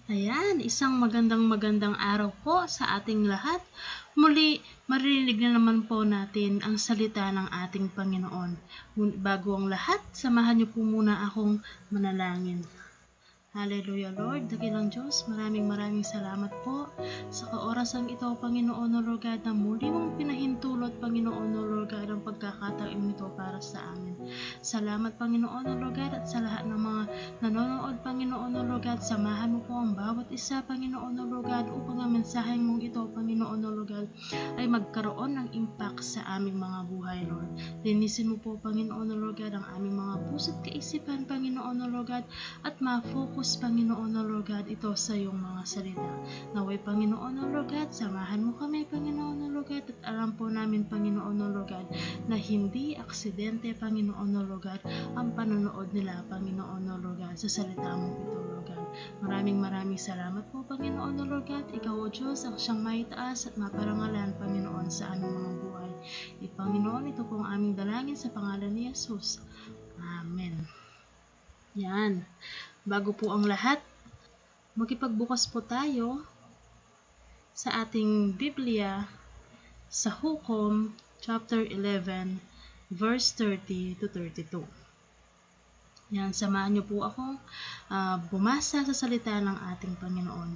Ayan, isang magandang araw po sa ating lahat. Muli, maririnig na naman po natin ang salita ng ating Panginoon. Bago ang lahat, samahan niyo po muna akong manalangin. Hallelujah, Lord, dakilang Diyos, maraming salamat po sa kaorasang ito, Panginoon, O Lord God, na muli mong pinahintulot, Panginoon, O Lord God, ang pagkakataon ito para sa amin. Salamat, Panginoon, O Lord God, at sa lahat ng mga nanonood, Panginoon, O Lord God, samahan mo po ang bawat isa, Panginoon, O Lord God, upang ang mensaheng mong ito, Panginoon, O Lord God, ay magkaroon ng impact sa aming mga buhay, Lord. Linisin mo po, Panginoon, O Lord God, ang aming mga puso't kaisipan, Panginoon, O Lord God, at ma-focus, Panginoon, O Lord God, ito sa iyong mga salita. Naway, Panginoon, O Lord God, samahan mo kami, Panginoon, O Lord God, at alam po namin, Panginoon, O Lord God, na hindi aksidente, Panginoon, O Lord God, ang panonood nila, Panginoon, O Lord God, sa salita mong ito, Lord God. Maraming salamat po, Panginoon, O Lord God. Ikaw, O Diyos, ang siyang maitaas at maparangalan, Panginoon, sa aming mga buhay. Panginoon, ito po ang aming dalangin sa pangalan ni Jesus. Amen. Yan. Bago po ang lahat, makipagbukas po tayo sa ating Biblia sa Hukom chapter 11 verse 30 to 32. Yan, samahan niyo po akong bumasa sa salita ng ating Panginoon.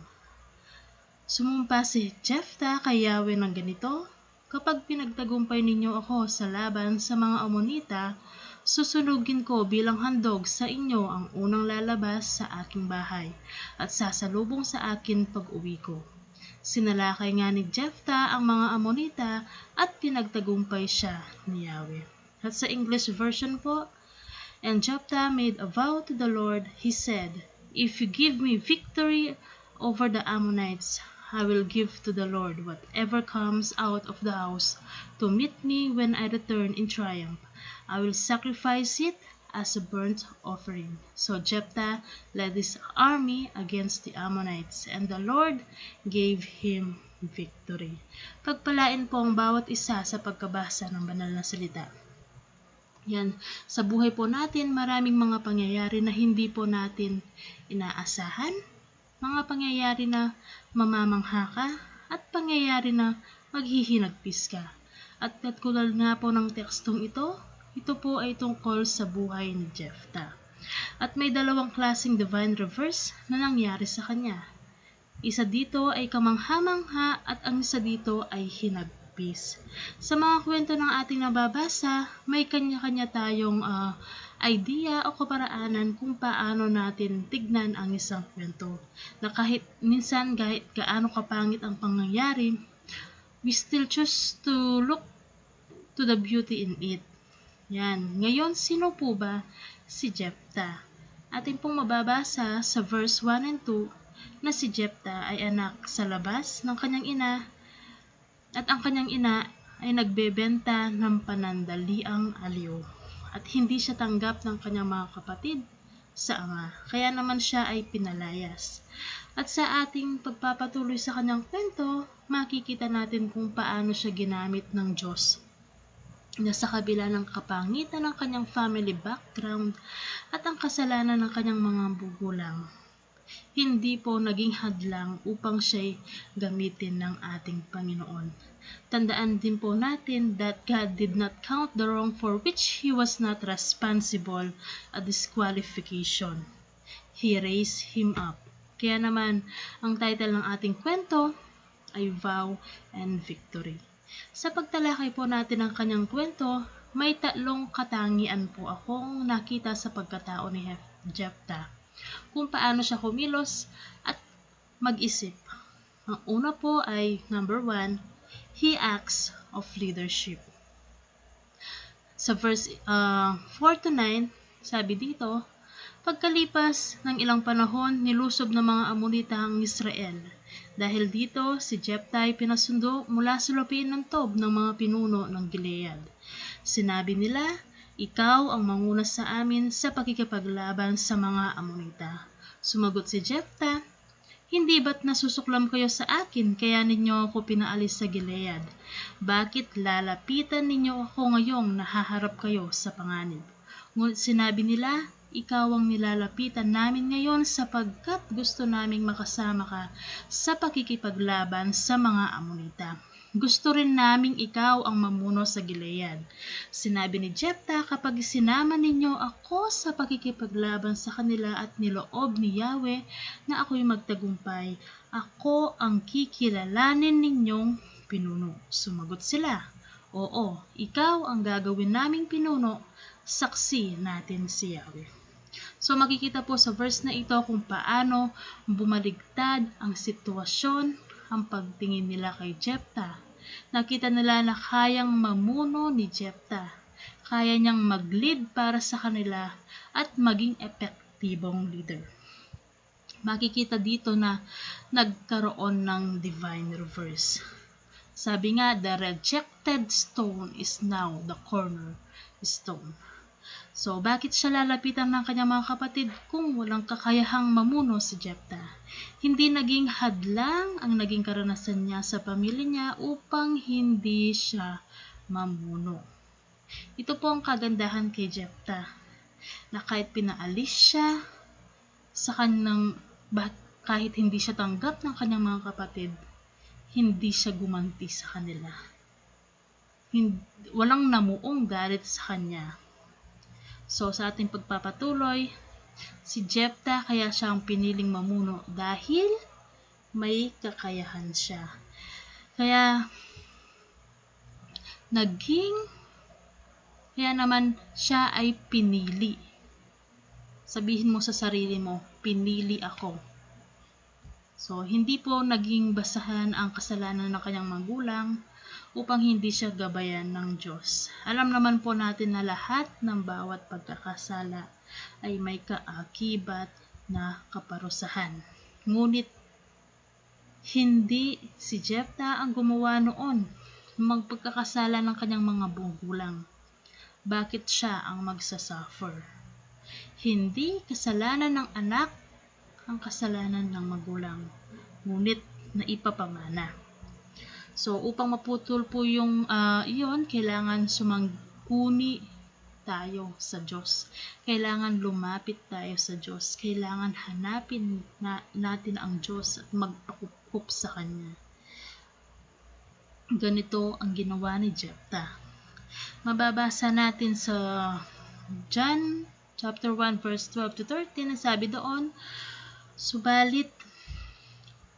Sumumpa si Jephthah kay Yahweh ng ganito, "Kapag pinagtagumpay ninyo ako sa laban sa mga Amonita, susunugin ko bilang handog sa inyo ang unang lalabas sa aking bahay at sasalubong sa akin pag-uwi ko." Sinalakay nga ni Jephthah ang mga Amonita at pinagtagumpay siya ni Yahweh. At sa English version po, "And Jephthah made a vow to the Lord. He said, 'If you give me victory over the Ammonites, I will give to the Lord whatever comes out of the house to meet me when I return in triumph. I will sacrifice it as a burnt offering.' So Jephthah led his army against the Ammonites, and the Lord gave him victory." Pagpalain po ang bawat isa sa pagkabasa ng banal na salita. Yan, sa buhay po natin, maraming mga pangyayari na hindi po natin inaasahan, mga pangyayari na mamamangha ka, at pangyayari na maghihinagpis ka. At katulad nga po ng tekstong ito po ay tungkol sa buhay ni Jephthah. At may dalawang klaseng divine reverse na nangyari sa kanya. Isa dito ay kamangha-mangha at ang isa dito ay hinagpis. Sa mga kwento ng ating nababasa, may kanya-kanya tayong idea o kaparaanan kung paano natin tignan ang isang kwento. Na kahit minsan kahit gaano kapangit ang pangyayari, we still choose to look to the beauty in it. Yan. Ngayon, sino po ba si Jephthah? Atin pong mababasa sa verse 1 and 2 na si Jephthah ay anak sa labas ng kanyang ina at ang kanyang ina ay nagbebenta ng panandaliang aliw at hindi siya tanggap ng kanyang mga kapatid sa ama. Kaya naman siya ay pinalayas. At sa ating pagpapatuloy sa kanyang kwento, makikita natin kung paano siya ginamit ng Diyos na sa kabila ng kapangitan ng kanyang family background at ang kasalanan ng kanyang mga magulang, hindi po naging hadlang upang siya'y gamitin ng ating Panginoon. Tandaan din po natin that God did not count the wrong for which He was not responsible a disqualification. He raised him up. Kaya naman, ang title ng ating kwento ay Vow and Victory. Sa pagtalakay po natin ng kanyang kwento, may tatlong katangian po akong nakita sa pagkatao ni Jephthah, kung paano siya kumilos at mag-isip. Ang una po ay number 1, he acts of leadership. Sa verse 4 to 9, sabi dito, pagkalipas ng ilang panahon, nilusob ng mga Amonita ang Israel. Dahil dito, si Jephthah ay pinasundo mula sa lupain ng Tob ng mga pinuno ng Gilead. Sinabi nila, "Ikaw ang manguna sa amin sa pakikipaglaban sa mga Amonita." Sumagot si Jephthah, "Hindi ba't nasusuklam kayo sa akin kaya ninyo ako pinaalis sa Gilead? Bakit lalapitan ninyo ako ngayong nahaharap kayo sa panganib?" Ngunit sinabi nila, ikaw ang nilalapitan namin ngayon sapagkat gusto naming makasama ka sa pakikipaglaban sa mga Amonita. Gusto rin naming ikaw ang mamuno sa Gilead. Sinabi ni Jephthah, kapag isinama ninyo ako sa pakikipaglaban sa kanila at niloob ni Yahweh na ako'y magtagumpay, ako ang kikilalanin ninyong pinuno. Sumagot sila, oo, ikaw ang gagawin naming pinuno, saksi natin si Yahweh. So makikita po sa verse na ito kung paano bumaligtad ang sitwasyon, ang pagtingin nila kay Jephthah. Nakita nila na kayang mamuno ni Jephthah. Kaya niyang mag-lead para sa kanila at maging epektibong leader. Makikita dito na nagkaroon ng divine reverse. Sabi nga, the rejected stone is now the cornerstone. So, bakit siya lalapitan ng kanyang mga kapatid kung walang kakayahang mamuno si Jephthah? Hindi naging hadlang ang naging karanasan niya sa pamilya niya upang hindi siya mamuno. Ito po ang kagandahan kay Jephthah, na kahit pinaalis siya sa kahit hindi siya tanggap ng kanyang mga kapatid, hindi siya gumanti sa kanila. Walang namuong galit sa kanya. So, sa ating pagpapatuloy, si Jephthah kaya siya ang piniling mamuno dahil may kakayahan siya. Kaya naman siya ay pinili. Sabihin mo sa sarili mo, pinili ako. So, hindi po naging basahan ang kasalanan ng kanyang magulang upang hindi siya gabayan ng Diyos. Alam naman po natin na lahat ng bawat pagkakasala ay may kaakibat na kaparusahan. Ngunit, hindi si Jephthah ang gumawa noon magpagkakasala ng kanyang mga magulang. Bakit siya ang magsasuffer? Hindi kasalanan ng anak ang kasalanan ng magulang, ngunit naipapamana. So, upang maputol po yung iyon, kailangan sumangguni tayo sa Diyos. Kailangan lumapit tayo sa Diyos. Kailangan hanapin natin ang Diyos at magpakukup sa Kanya. Ganito ang ginawa ni Jephthah. Mababasa natin sa John chapter 1 verse 12 to 13, sabi doon, subalit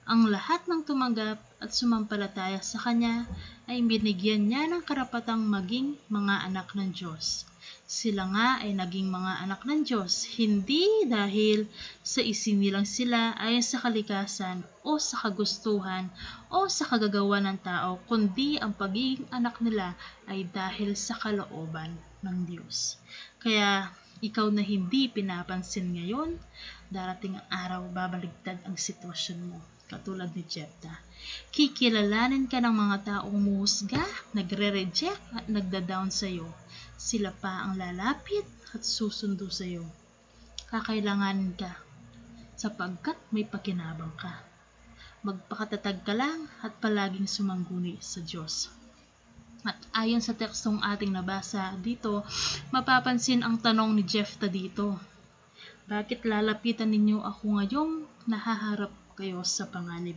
ang lahat ng tumanggap at sumampalataya sa Kanya ay binigyan niya ng karapatang maging mga anak ng Diyos. Sila nga ay naging mga anak ng Diyos, hindi dahil sa isinilang sila ayon sa kalikasan o sa kagustuhan o sa kagagawa ng tao, kundi ang pagiging anak nila ay dahil sa kalooban ng Diyos. Kaya ikaw na hindi pinapansin ngayon, darating ang araw babaligtad ang sitwasyon mo. Katulad ni Jephthah. Kikilalanin ka ng mga taong muhusga, nagre-reject at nagda-down sa iyo. Sila pa ang lalapit at susundo sa iyo. Kakailanganin ka sapagkat may pakinabang ka. Magpakatatag ka lang at palaging sumangguni sa Diyos. At ayon sa tekstong ating nabasa dito, mapapansin ang tanong ni Jephthah dito. Bakit lalapitan ninyo ako ngayong nahaharap kayo sa panganib?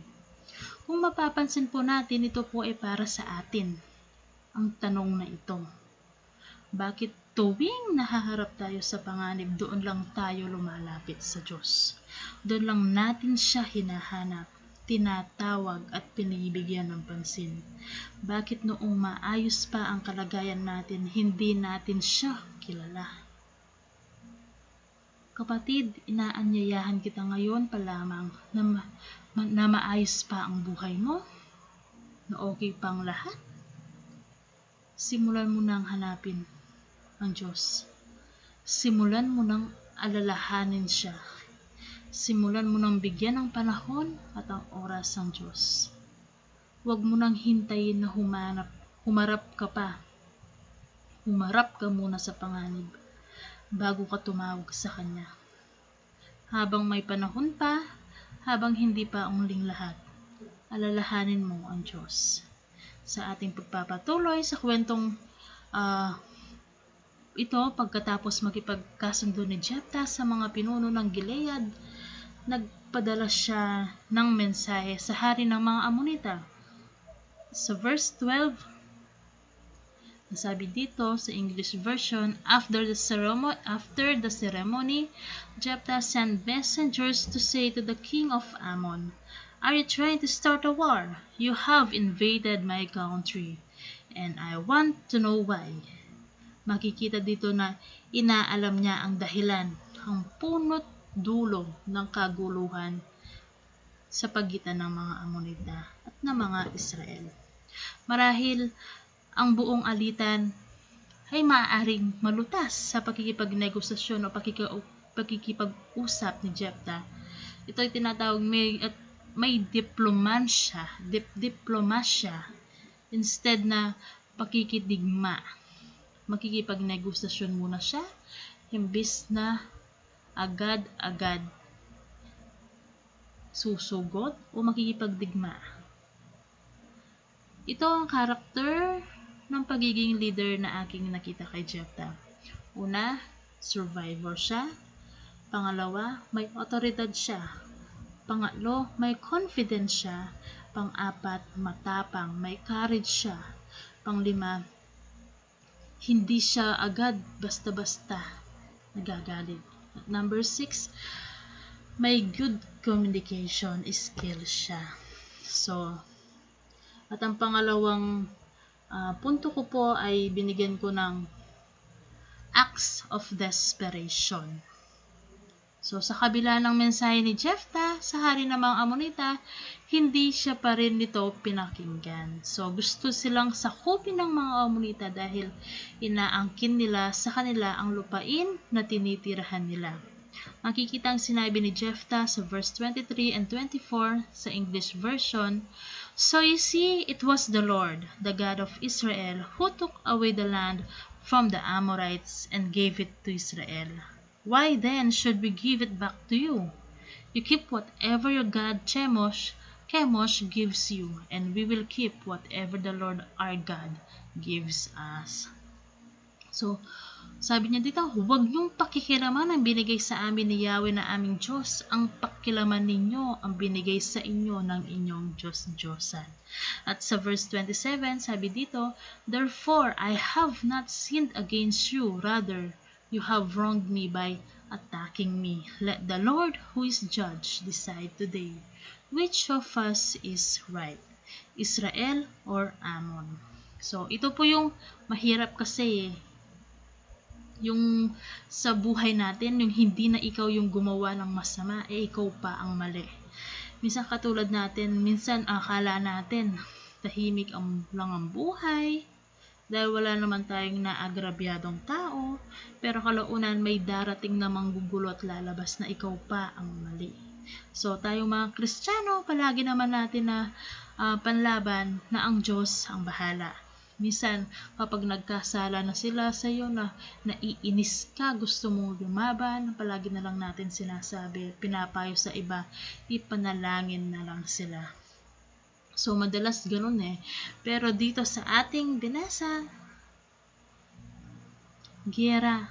Kung mapapansin po natin, ito po ay para sa atin. Ang tanong na ito. Bakit tuwing nahaharap tayo sa panganib, doon lang tayo lumalapit sa Diyos? Doon lang natin siya hinahanap, tinatawag at pinibigyan ng pansin. Bakit noong maayos pa ang kalagayan natin, hindi natin siya kilala? Kapatid, inaanyayahan kita ngayon pa lamang na maayos pa ang buhay mo, na okay pang lahat. Simulan mo nang hanapin ang Diyos. Simulan mo nang alalahanin siya. Simulan mo nang bigyan ng panahon at ang oras ang Diyos. Huwag mo nang hintayin na humarap ka pa. Humarap ka muna sa panganib bago ka tumawag sa Kanya. Habang may panahon pa, habang hindi pa umuling lahat, alalahanin mo ang Diyos. Sa ating pagpapatuloy sa kwentong Ito pagkatapos makipagkasundo ni Jephthah sa mga pinuno ng Gilead, nagpadala siya ng mensahe sa hari ng mga Amonita. Sa verse 12, nasabi dito sa English version, after the ceremony, Jephthah sent messengers to say to the king of Ammon, "Are you trying to start a war? You have invaded my country, and I want to know why." Makikita dito na inaalam niya ang dahilan, ang punot dulo ng kaguluhan sa pagitan ng mga Amonita at ng mga Israel. Marahil ang buong alitan ay maaaring malutas sa pakikipagnegosasyon o pakikipag-usap ni Jephthah. Ito ay tinatawag may diplomasya instead na pakikidigma. Makikipagnegosasyon muna siya imbis na agad-agad susugot o makikipagdigma. Ito ang karakter ng pagiging leader na aking nakita kay Jephthah. Una, survivor siya. Pangalawa, may otoridad siya. Pangatlo, may confidence siya. Pang-apat, matapang, may courage siya. Panglima, hindi siya agad basta-basta nagagalit. At number 6, may good communication skills siya. So, at ang pangalawang punto ko po ay binigyan ko ng acts of desperation. So, sa kabila ng mensahe ni Jephthah sa hari ng mga Amonita, hindi siya pa rin nito pinakinggan. So, gusto silang sakupin ng mga Amonita dahil inaangkin nila sa kanila ang lupain na tinitirahan nila. Makikita ang sinabi ni Jephthah sa verse 23 and 24 sa English version, "So you see, it was the Lord, the God of Israel, who took away the land from the Amorites and gave it to Israel. Why then should we give it back to you? You keep whatever your God Chemosh gives you, and we will keep whatever the Lord our God gives us." So, sabi niya dito, huwag niyong pakikilaman ang binigay sa amin ni Yahweh na aming Diyos. Ang pakilaman ninyo ang binigay sa inyo ng inyong Diyos-Diyosan. At sa verse 27, sabi dito, "Therefore, I have not sinned against you. Rather, you have wronged me by attacking me. Let the Lord who is judge decide today which of us is right, Israel or Ammon." So, ito po yung mahirap kasi yung sa buhay natin, yung hindi na ikaw yung gumawa ng masama, ikaw pa ang mali. Minsan katulad natin, minsan akala natin tahimik lang ang buhay dahil wala naman tayong naagrabyadong tao, pero kalaunan may darating na manggugulo at lalabas na ikaw pa ang mali. So tayong mga Kristiyano, palagi naman natin na panlaban na ang Diyos ang bahala. Minsan, kapag nagkasala na sila sa iyo na naiinis ka, gusto mong lumaban, palagi na lang natin sinasabi, pinapayo sa iba, ipanalangin na lang sila. So, madalas ganun eh. Pero dito sa ating binasa, giyera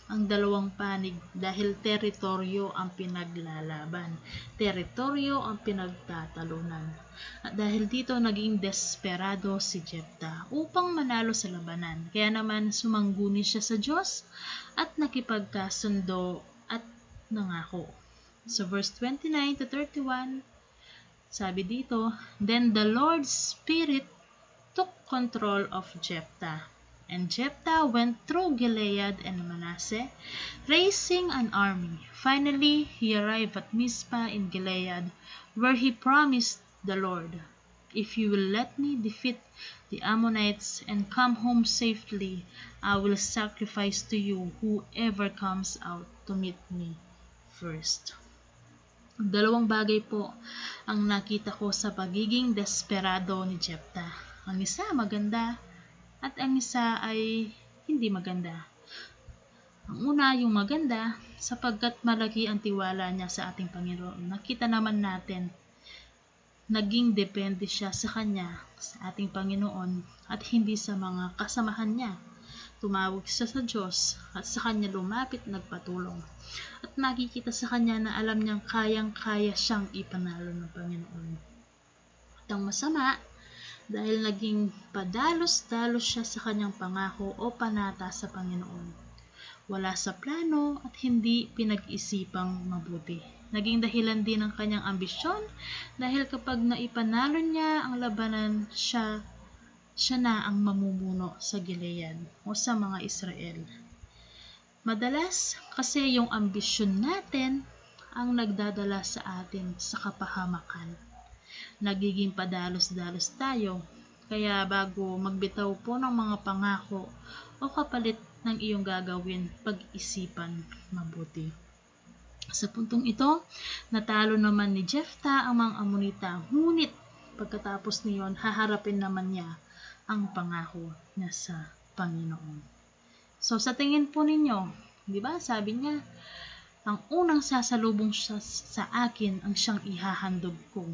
ang dalawang panig dahil teritoryo ang pinaglalaban. Teritoryo ang pinagtatalunan. At dahil dito naging desperado si Jephthah upang manalo sa labanan. Kaya naman sumangguni siya sa Diyos at nakipagkasundo at nangako. So verse 29 to 31, sabi dito, "Then the Lord's Spirit took control of Jephthah. And Jephthah went through Gilead and Manasseh, raising an army. Finally, he arrived at Mizpah in Gilead, where he promised the Lord, 'If you will let me defeat the Ammonites and come home safely, I will sacrifice to you whoever comes out to meet me first.'" Dalawang bagay po ang nakita ko sa pagiging desperado ni Jephthah. Ang isa maganda, at ang isa ay hindi maganda. Ang una, yung maganda, sapagkat malaki ang tiwala niya sa ating Panginoon. Nakita naman natin, naging depende siya sa Kanya, sa ating Panginoon, at hindi sa mga kasamahan niya. tumawag siya sa Diyos at sa kanya lumapit nagpatulong. At makikita sa kanya na alam niyang kayang-kaya siyang ipanalo ng Panginoon. At ang masama, dahil naging padalos-dalos siya sa kanyang pangako o panata sa Panginoon. Wala sa plano at hindi pinag-isipang mabuti. Naging dahilan din ng kanyang ambisyon dahil kapag naipanalo niya ang labanan, siya na ang mamumuno sa Gilead o sa mga Israel. Madalas kasi yung ambisyon natin ang nagdadala sa atin sa kapahamakan. Nagiging padalos-dalos tayo, kaya bago magbitaw po ng mga pangako o kapalit ng iyong gagawin, pag-isipan mabuti. Sa puntong ito, natalo naman ni Jephthah ang mga Amonita, ngunit pagkatapos niyon, haharapin naman niya ang pangako niya sa Panginoon. So sa tingin po ninyo, di ba sabi niya, ang unang sasalubong siya sa akin ang siyang ihahandog ko.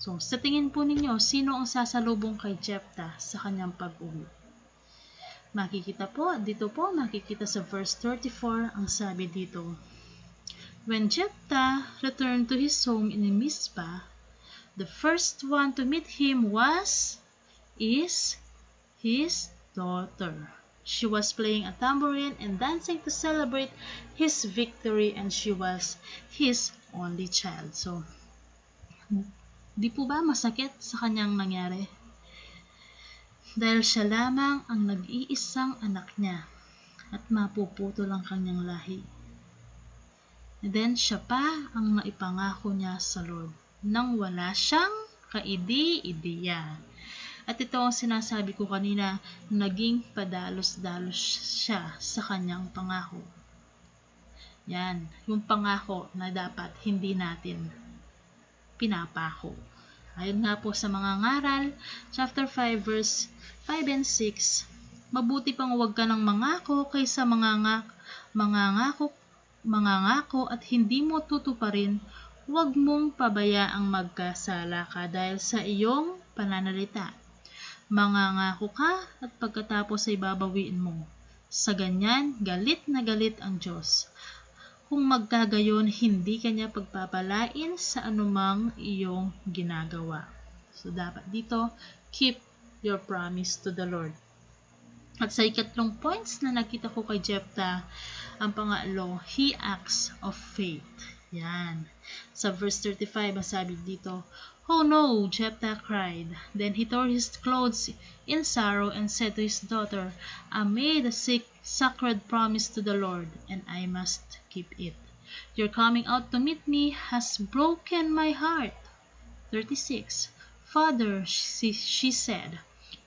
So sa tingin po ninyo, sino ang sasalubong kay Jephthah sa kanyang pag-uwi? Makikita sa verse 34, ang sabi dito, When Jephthah returned to his home in Mizpah, the first one to meet him is his daughter. She was playing a tambourine and dancing to celebrate his victory, and she was his only child. So, di po ba masakit sa kanyang nangyari? Dahil siya lamang ang nag-iisang anak niya at mapuputol ang kanyang lahi. And then siya pa ang naipangako niya sa Lord nang wala siyang kaidi-ideya. At ito ang sinasabi ko kanina, naging padalos-dalos siya sa kanyang pangako. Yan, yung pangako na dapat hindi natin pinapako. Ayon nga po sa mga ngaral, chapter 5 verse 5 and 6, mabuti pang huwag ka ng mangako kaysa mangangako at hindi mo tutuparin. Huwag mong pabayaang magkasala ka dahil sa iyong pananalita. Mangangako ka at pagkatapos ay babawiin mo. Sa ganyan, galit na galit ang Diyos. Kung magkagayon, hindi kanya pagpapalain sa anumang iyong ginagawa. So, dapat dito, keep your promise to the Lord. At sa ikatlong points na nakita ko kay Jephthah, ang pangalo, he acts of faith. Yan. Sa verse 35, masabi dito, Oh no, Jephthah cried. Then he tore his clothes in sorrow and said to his daughter, I made a sacred promise to the Lord, and I must keep it. Your coming out to meet me has broken my heart. 36. Father, she said,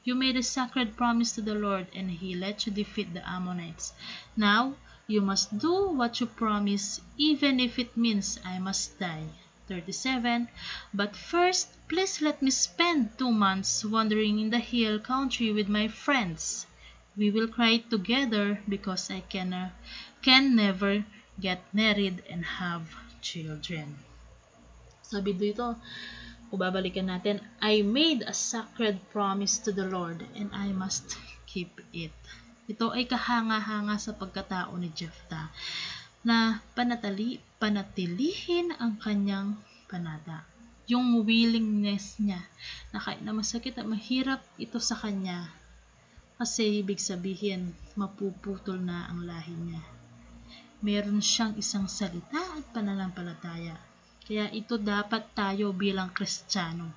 you made a sacred promise to the Lord, and he let you defeat the Ammonites. Now, you must do what you promise, even if it means I must die. 37. But first, please let me spend 2 months wandering in the hill country with my friends. We will cry together because I can never get married and have children. Sabi dito, kung babalikan natin, I made a sacred promise to the Lord and I must keep it. Ito ay kahanga-hanga sa pagkatao ni Jephthah na panatilihin ang kanyang panata. Yung willingness niya na kahit na masakit at mahirap ito sa kanya kasi ibig sabihin mapuputol na ang lahi niya. Meron siyang isang salita at pananampalataya. Kaya ito dapat tayo bilang Kristiyano,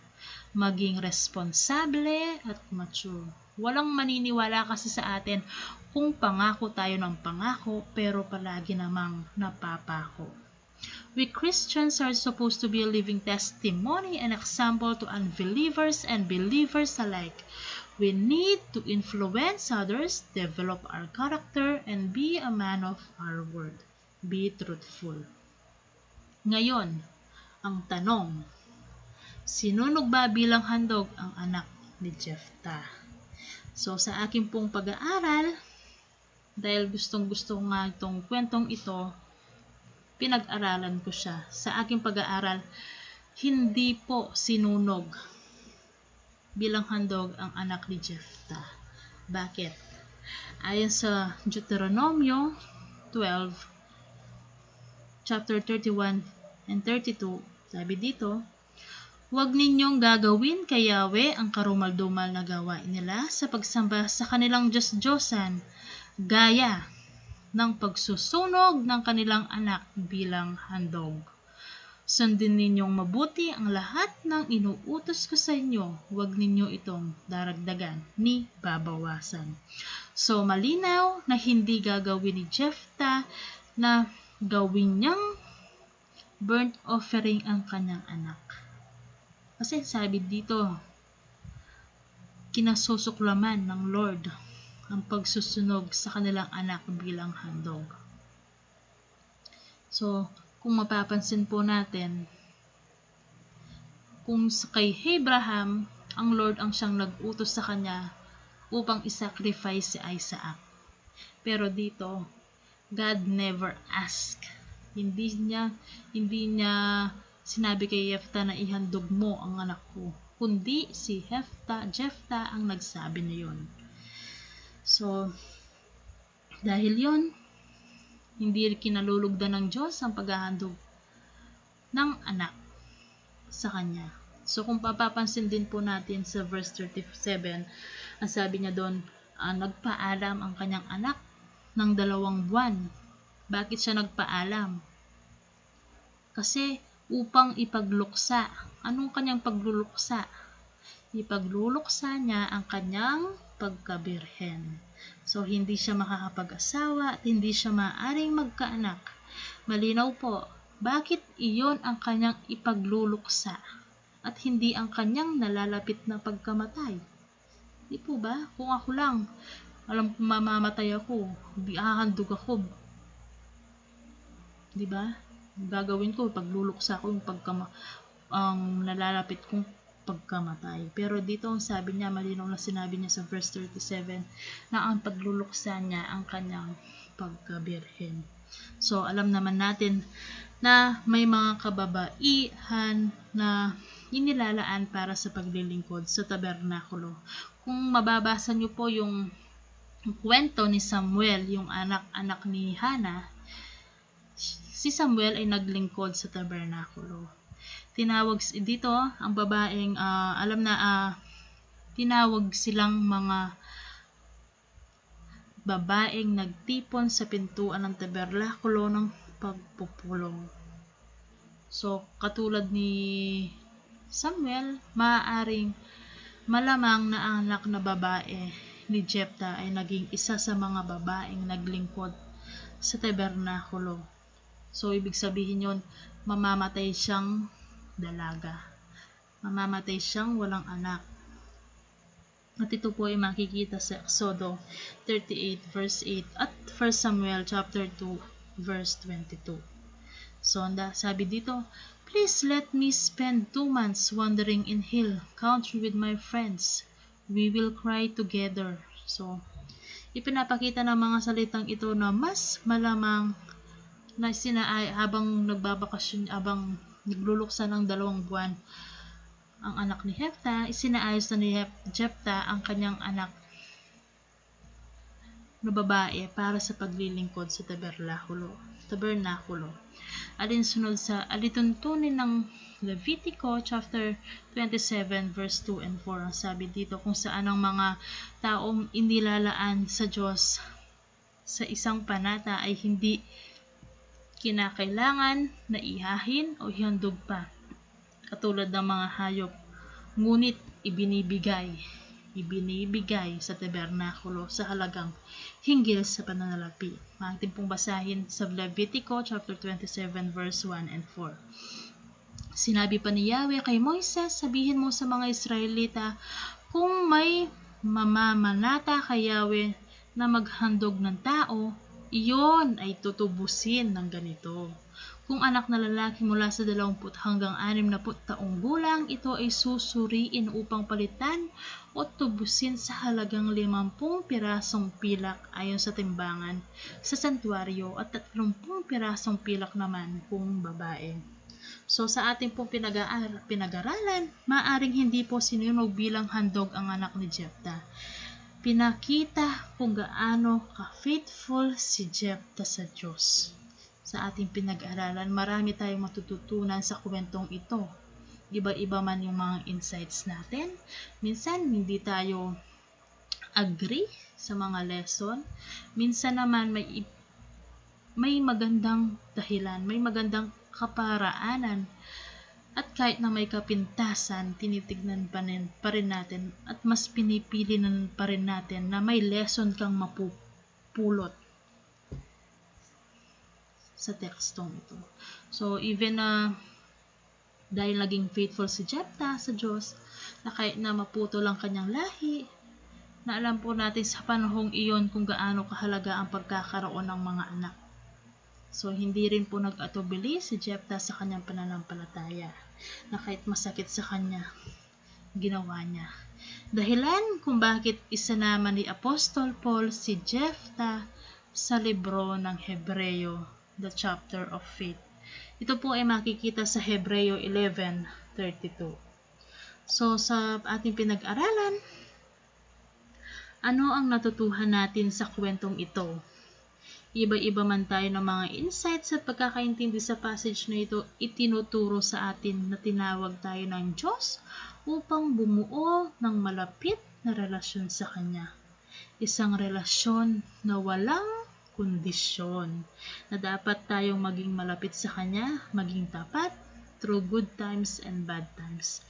maging responsable at mature. Walang maniniwala kasi sa atin kung pangako tayo ng pangako pero palagi namang napapako. We Christians are supposed to be a living testimony and example to unbelievers and believers alike. We need to influence others, develop our character, and be a man of our word. Be truthful. Ngayon, ang tanong, sinunog ba bilang handog ang anak ni Jephthah? So, sa akin pong pag-aaral, dahil gustong-gusto ko nga itong kwentong ito, pinag-aralan ko siya. Sa aking pag-aaral, hindi po sinunog bilang handog ang anak ni Jephthah. Bakit? Ayon sa Deuteronomio 12, chapter 31 and 32, sabi dito, huwag ninyong gagawin kay Yahweh ang karumal-dumal na gawain nila sa pagsamba sa kanilang Diyos-Diyosan, gaya ng pagsusunog ng kanilang anak bilang handog. Sundin ninyong mabuti ang lahat ng inuutos ko sa inyo. Huwag ninyo itong daragdagan ni babawasan. So, malinaw na hindi gagawin ni Jephthah na gawin niyang burnt offering ang kanyang anak. Kasi sabi dito, kinasusuklaman ng Lord ang pagsusunog sa kanilang anak bilang handog. So, kung mapapansin po natin, kung kay Abraham, ang Lord ang siyang nag-utos sa kanya upang isacrifice si Isaac. Pero dito, God never asked. Hindi niya sinabi kay Jephthah na ihandog mo ang anak ko, kundi si Jephthah ang nagsabi na yun. So, dahil yun, hindi kinalulugdan ng Diyos ang paghahandog ng anak sa kanya. So, kung papapansin din po natin sa verse 37, ang sabi niya doon, nagpaalam ang kanyang anak ng 2 buwan. Bakit siya nagpaalam? Kasi upang ipagluksa. Anong kanyang pagluluksa? Ipagluluksa niya ang kanyang pagkabirhen. So, hindi siya makakapag-asawa at hindi siya maaaring magkaanak. Malinaw po, bakit iyon ang kanyang ipagluluksa at hindi ang kanyang nalalapit na pagkamatay? Di po ba? Kung ako lang, alam kong mamamatay ako, hahandog ako. Di ba? Gagawin ko, pagluluksa ko yung ang nalalapit kong pagkamatay. Pero dito ang sabi niya, malinaw na sinabi niya sa verse 37 na ang pagluluksa niya ang kanyang pagkabirhen. So, alam naman natin na may mga kababaihan na inilalaan para sa paglilingkod sa tabernakulo. Kung mababasa niyo po yung kwento ni Samuel, yung anak-anak ni Hannah, si Samuel ay naglingkod sa tabernakulo. Tinawag dito ang babaeng tinawag silang mga babaeng nagtipon sa pintuan ng tabernakulo ng pagpupulong. So, katulad ni Samuel, maaaring malamang na ang anak na babae ni Jephthah ay naging isa sa mga babaeng naglingkod sa tabernakulo. So, ibig sabihin yon, mamamatay siyang dalaga. Mamamatay siyang walang anak. At ito po ay makikita sa Exodo 38 verse 8 at 1 Samuel chapter 2 verse 22. So, sabi dito, please let me spend 2 months wandering in hill country with my friends. We will cry together. So, ipinapakita ng mga salitang ito na mas malamang na habang nagbabakasyon, habang nagluluksa ng 2 buwan ang anak ni Jephthah, isinaayos na ni Jephthah ang kanyang anak na babae para sa paglilingkod sa tabernakulo. Alinsunod sa alituntunin ng Levitico chapter 27 verse 2 and 4, ang sabi dito kung saan ang mga taong inilalaan sa Diyos sa isang panata ay hindi kinakailangan na ihahin o ihandog pa, katulad ng mga hayop, ngunit ibinibigay sa tabernakulo sa halagang hinggil sa pananalapi. Maating pong basahin sa Levitico chapter 27 verse 1 and 4. Sinabi pa ni Yahweh kay Moises, sabihin mo sa mga Israelita, kung may mamamanata kay Yahweh na maghandog ng tao, iyon ay tutubusin ng ganito. Kung anak na lalaki mula sa 20 hanggang 60 taong gulang, ito ay susuriin upang palitan o tubusin sa halagang 50 pirasong pilak ayon sa timbangan sa santuaryo at 30 pirasong pilak naman kung babae. So, sa ating pong pinag-aralan, maaring hindi po sinunog bilang handog ang anak ni Jephthah. pinakita kung gaano ka-faithful si Jephthah sa Diyos. Sa ating pinag-aralan, marami tayong matututunan sa kwentong ito. Iba-iba man yung mga insights natin. Minsan, hindi tayo agree sa mga lesson. Minsan naman, may magandang dahilan, may magandang kaparaanan. At kahit na may kapintasan, tinitignan pa rin natin at mas pinipili pa rin natin na may lesson kang mapupulot sa tekstong ito. So, even dahil naging faithful si Jephthah sa Diyos, na kahit na maputo lang kanyang lahi, na alam po natin sa panahong iyon kung gaano kahalaga ang pagkakaroon ng mga anak. So, hindi rin po nag-atubili si Jephthah sa kanyang pananampalataya, na kahit masakit sa kanya, ginawa niya. Dahilan kung bakit isinama ni Apostol Paul si Jephthah sa libro ng Hebreo, the chapter of faith. Ito po ay makikita sa Hebreo 11:32. So, sa ating pinag-aralan, ano ang natutuhan natin sa kwentong ito? Iba-iba man tayo ng mga insights at pagkakaintindi sa passage na ito, itinuturo sa atin na tinawag tayo ng Diyos upang bumuo ng malapit na relasyon sa Kanya. Isang relasyon na walang kondisyon, na dapat tayong maging malapit sa Kanya, maging tapat, through good times and bad times.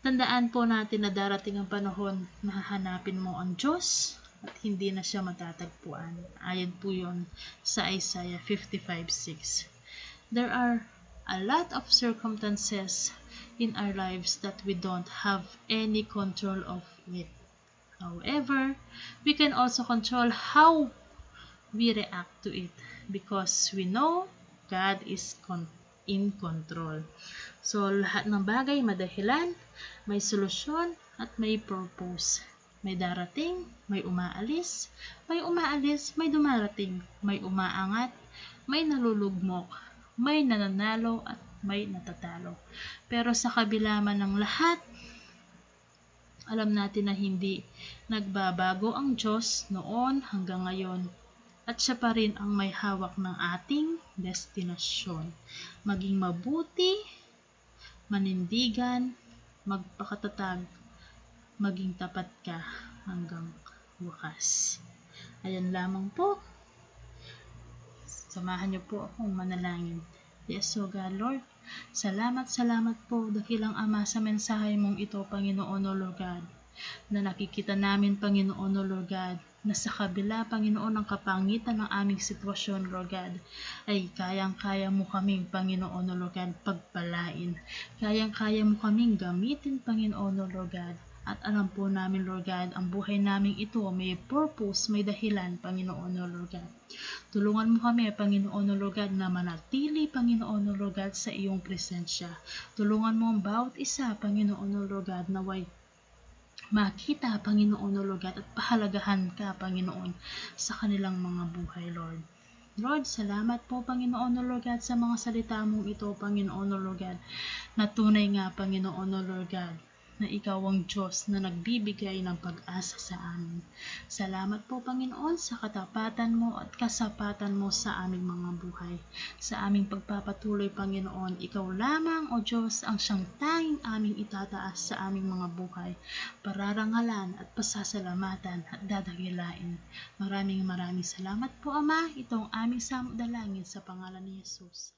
Tandaan po natin na darating ang panahon na hahanapin mo ang Diyos at hindi na siya matatagpuan. Ayon po yun sa Isaiah 55:6. There are a lot of circumstances in our lives that we don't have any control of it. However, we can also control how we react to it because we know God is in control. So, lahat ng bagay madahilan, may solusyon at may purpose. May darating, may umaalis, may dumarating, may umaangat, may nalulugmok, may nananalo at may natatalo. Pero sa kabila man ng lahat, alam natin na hindi nagbabago ang Diyos noon hanggang ngayon. At siya pa rin ang may hawak ng ating destinasyon. Maging mabuti, manindigan, magpakatatag, maging tapat ka hanggang wakas. Ayan lamang po. Samahan niyo po akong manalangin. Yes, so God, Lord, salamat po, dakilang Ama, sa mensahe mong ito, Panginoon, O Lord God, na nakikita namin, Panginoon, O Lord God, na sa kabila, Panginoon, ng kapangitan ng aming sitwasyon, Lord God, ay kayang-kaya mo kaming, Panginoon, O Lord God, pagpalain. Kayang-kaya mo kaming gamitin, Panginoon, O Lord God. At alam po namin, Lord God, ang buhay namin ito may purpose, may dahilan, Panginoon, O Lord God. Tulungan mo kami, Panginoon, O Lord God, na manatili, Panginoon, O Lord God, sa iyong presensya. Tulungan mo ang bawat isa, Panginoon, O Lord God, na makita, Panginoon, O Lord God, at pahalagahan ka, Panginoon, sa kanilang mga buhay, Lord. Lord, salamat po, Panginoon, O Lord God, sa mga salita mong ito, Panginoon, O Lord God, na tunay nga, Panginoon, O Lord God, na ikaw ang Diyos na nagbibigay ng pag-asa sa amin. Salamat po, Panginoon, sa katapatan mo at kasapatan mo sa aming mga buhay. Sa aming pagpapatuloy, Panginoon, ikaw lamang, O Diyos, ang siyang tanging aming itataas sa aming mga buhay. Pararangalan at pasasalamatan at dadagilain. Maraming salamat po, Ama. Itong aming samudalangin sa pangalan ni Jesus.